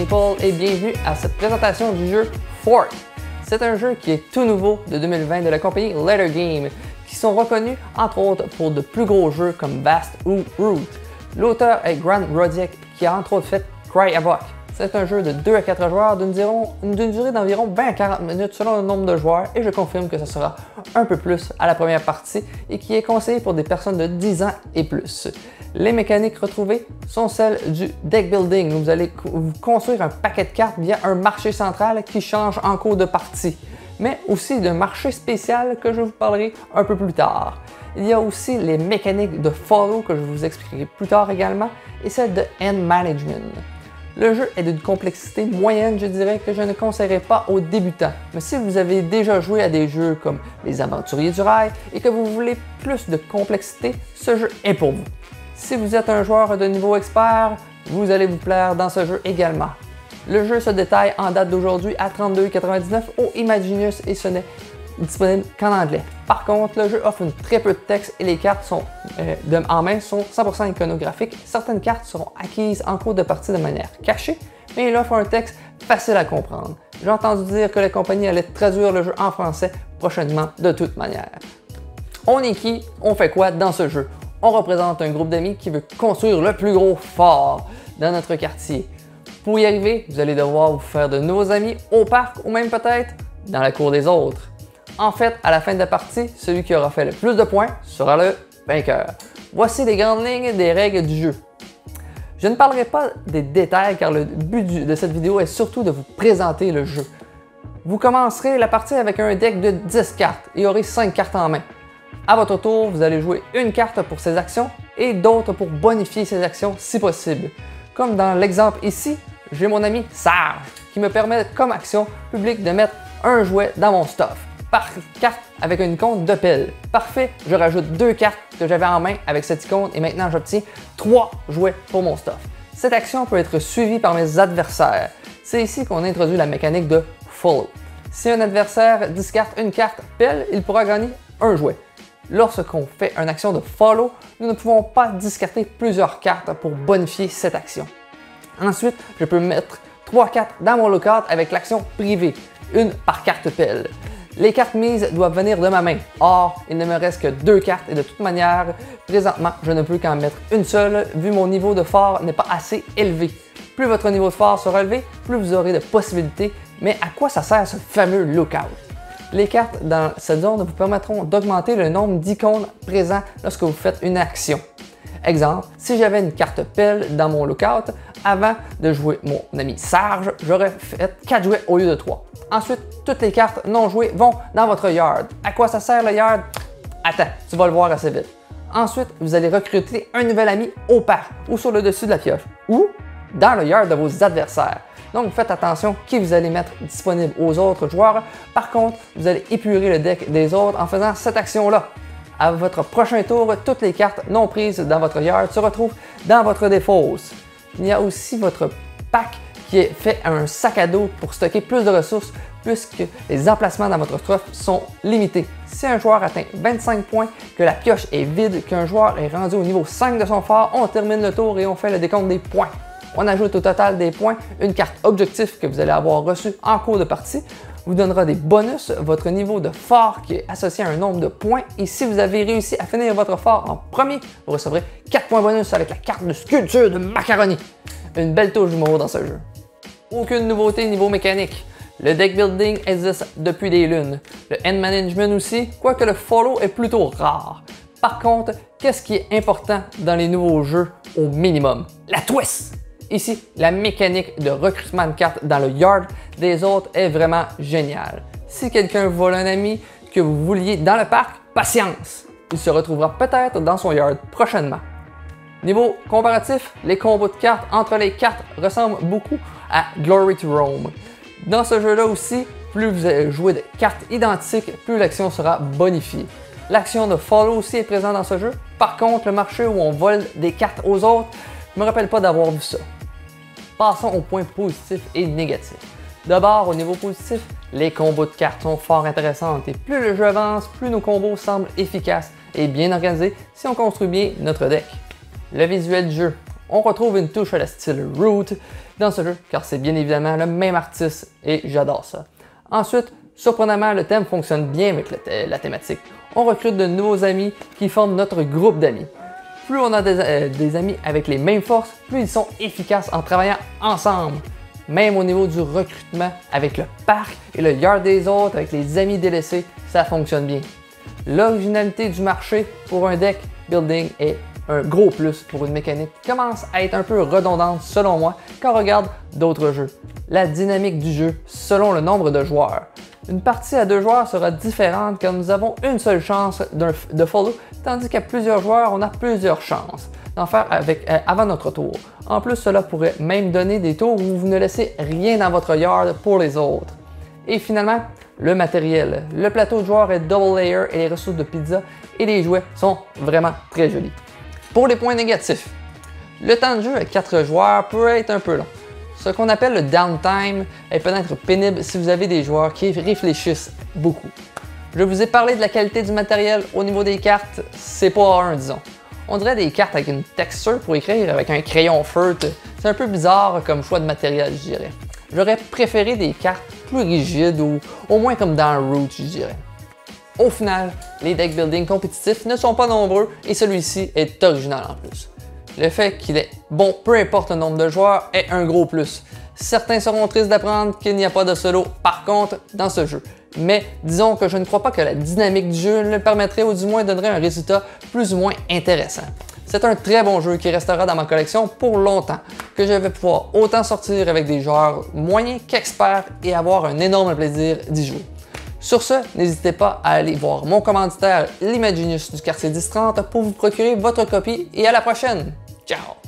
Maple et bienvenue à cette présentation du jeu Fort. C'est un jeu qui est tout nouveau de 2020 de la compagnie Leder Game, qui sont reconnus entre autres pour de plus gros jeux comme Vast ou Root. L'auteur est Grant Rodiek qui a entre autres fait Cry Havoc. C'est un jeu de 2 à 4 joueurs d'une durée d'environ 20 à 40 minutes selon le nombre de joueurs et je confirme que ce sera un peu plus à la première partie et qui est conseillé pour des personnes de 10 ans et plus. Les mécaniques retrouvées sont celles du deck building. Vous allez vous construire un paquet de cartes via un marché central qui change en cours de partie, mais aussi d'un marché spécial que je vous parlerai un peu plus tard. Il y a aussi les mécaniques de follow que je vous expliquerai plus tard également et celle de end management. Le jeu est d'une complexité moyenne, je dirais, que je ne conseillerais pas aux débutants. Mais si vous avez déjà joué à des jeux comme Les Aventuriers du Rail et que vous voulez plus de complexité, ce jeu est pour vous. Si vous êtes un joueur de niveau expert, vous allez vous plaire dans ce jeu également. Le jeu se détaille en date d'aujourd'hui à 32,99 € au Imaginus et ce n'est disponible qu'en anglais. Par contre, le jeu offre très peu de texte et les cartes en main sont 100% iconographiques. Certaines cartes seront acquises en cours de partie de manière cachée, mais il offre un texte facile à comprendre. J'ai entendu dire que la compagnie allait traduire le jeu en français prochainement de toute manière. On est qui? On fait quoi dans ce jeu? On représente un groupe d'amis qui veut construire le plus gros fort dans notre quartier. Pour y arriver, vous allez devoir vous faire de nouveaux amis au parc ou même peut-être dans la cour des autres. En fait, à la fin de la partie, celui qui aura fait le plus de points sera le vainqueur. Voici les grandes lignes des règles du jeu. Je ne parlerai pas des détails car le but de cette vidéo est surtout de vous présenter le jeu. Vous commencerez la partie avec un deck de 10 cartes et aurez 5 cartes en main. À votre tour, vous allez jouer une carte pour ses actions et d'autres pour bonifier ses actions si possible. Comme dans l'exemple ici, j'ai mon ami Sarge qui me permet comme action publique de mettre un jouet dans mon stuff. Par carte avec une icône de pile. Parfait, je rajoute 2 cartes que j'avais en main avec cette icône et maintenant j'obtiens 3 jouets pour mon stuff. Cette action peut être suivie par mes adversaires. C'est ici qu'on introduit la mécanique de follow. Si un adversaire discarte une carte pile, il pourra gagner un jouet. Lorsqu'on fait une action de follow, nous ne pouvons pas discarter plusieurs cartes pour bonifier cette action. Ensuite, je peux mettre 3 cartes dans mon lookout avec l'action privée, une par carte pile. Les cartes mises doivent venir de ma main. Or, il ne me reste que 2 cartes et de toute manière, présentement, je ne peux qu'en mettre une seule vu mon niveau de fort n'est pas assez élevé. Plus votre niveau de fort sera élevé, plus vous aurez de possibilités. Mais à quoi ça sert ce fameux lookout? Les cartes dans cette zone vous permettront d'augmenter le nombre d'icônes présents lorsque vous faites une action. Exemple, si j'avais une carte pile dans mon lookout, avant de jouer mon ami Sarge, j'aurais fait 4 jouets au lieu de 3. Ensuite, toutes les cartes non jouées vont dans votre yard. À quoi ça sert le yard? Attends, tu vas le voir assez vite. Ensuite, vous allez recruter un nouvel ami au parc ou sur le dessus de la pioche ou dans le yard de vos adversaires. Donc, faites attention qui vous allez mettre disponible aux autres joueurs. Par contre, vous allez épurer le deck des autres en faisant cette action-là. À votre prochain tour, toutes les cartes non prises dans votre yard se retrouvent dans votre défausse. Il y a aussi votre pack qui est fait un sac à dos pour stocker plus de ressources puisque les emplacements dans votre stuff sont limités. Si un joueur atteint 25 points, que la pioche est vide, qu'un joueur est rendu au niveau 5 de son fort, on termine le tour et on fait le décompte des points. On ajoute au total des points une carte objectif que vous allez avoir reçue en cours de partie, vous donnera des bonus, votre niveau de fort qui est associé à un nombre de points et si vous avez réussi à finir votre fort en premier, vous recevrez 4 points bonus avec la carte de sculpture de macaroni. Une belle touche d'humour dans ce jeu. Aucune nouveauté niveau mécanique. Le deck building existe depuis des lunes. Le end management aussi, quoique le follow est plutôt rare. Par contre, qu'est-ce qui est important dans les nouveaux jeux au minimum? La twist! Ici, la mécanique de recrutement de cartes dans le yard des autres est vraiment géniale. Si quelqu'un vole un ami que vous vouliez dans le parc, patience! Il se retrouvera peut-être dans son yard prochainement. Niveau comparatif, les combos de cartes entre les cartes ressemblent beaucoup à Glory to Rome. Dans ce jeu-là aussi, plus vous allez jouer de cartes identiques, plus l'action sera bonifiée. L'action de follow aussi est présente dans ce jeu. Par contre, le marché où on vole des cartes aux autres, je ne me rappelle pas d'avoir vu ça. Passons aux points positifs et négatifs. D'abord, au niveau positif, les combos de cartes sont fort intéressants et plus le jeu avance, plus nos combos semblent efficaces et bien organisés si on construit bien notre deck. Le visuel du jeu. On retrouve une touche à la style Root dans ce jeu, car c'est bien évidemment le même artiste et j'adore ça. Ensuite, surprenamment, le thème fonctionne bien avec la thématique. On recrute de nouveaux amis qui forment notre groupe d'amis. Plus on a des amis avec les mêmes forces, plus ils sont efficaces en travaillant ensemble. Même au niveau du recrutement, avec le parc et le yard des autres, avec les amis délaissés, ça fonctionne bien. L'originalité du marché pour un deck building est un gros plus pour une mécanique qui commence à être un peu redondante selon moi quand on regarde d'autres jeux. La dynamique du jeu selon le nombre de joueurs. Une partie à 2 joueurs sera différente car nous avons une seule chance de follow, tandis qu'à plusieurs joueurs, on a plusieurs chances d'en faire avant notre tour. En plus, cela pourrait même donner des tours où vous ne laissez rien dans votre yard pour les autres. Et finalement, le matériel. Le plateau de joueurs est double layer et les ressources de pizza et les jouets sont vraiment très jolis. Pour les points négatifs, le temps de jeu à 4 joueurs peut être un peu long. Ce qu'on appelle le downtime est peut-être pénible si vous avez des joueurs qui réfléchissent beaucoup. Je vous ai parlé de la qualité du matériel au niveau des cartes, c'est pas un disons. On dirait des cartes avec une texture pour écrire avec un crayon feutre. C'est un peu bizarre comme choix de matériel, je dirais. J'aurais préféré des cartes plus rigides ou au moins comme dans Root, je dirais. Au final, les deck building compétitifs ne sont pas nombreux et celui-ci est original en plus. Le fait qu'il est bon peu importe le nombre de joueurs est un gros plus. Certains seront tristes d'apprendre qu'il n'y a pas de solo par contre dans ce jeu. Mais disons que je ne crois pas que la dynamique du jeu le permettrait ou du moins donnerait un résultat plus ou moins intéressant. C'est un très bon jeu qui restera dans ma collection pour longtemps, que je vais pouvoir autant sortir avec des joueurs moyens qu'experts et avoir un énorme plaisir d'y jouer. Sur ce, n'hésitez pas à aller voir mon commanditaire l'Imaginius du quartier 1030 pour vous procurer votre copie et à la prochaine! Ciao!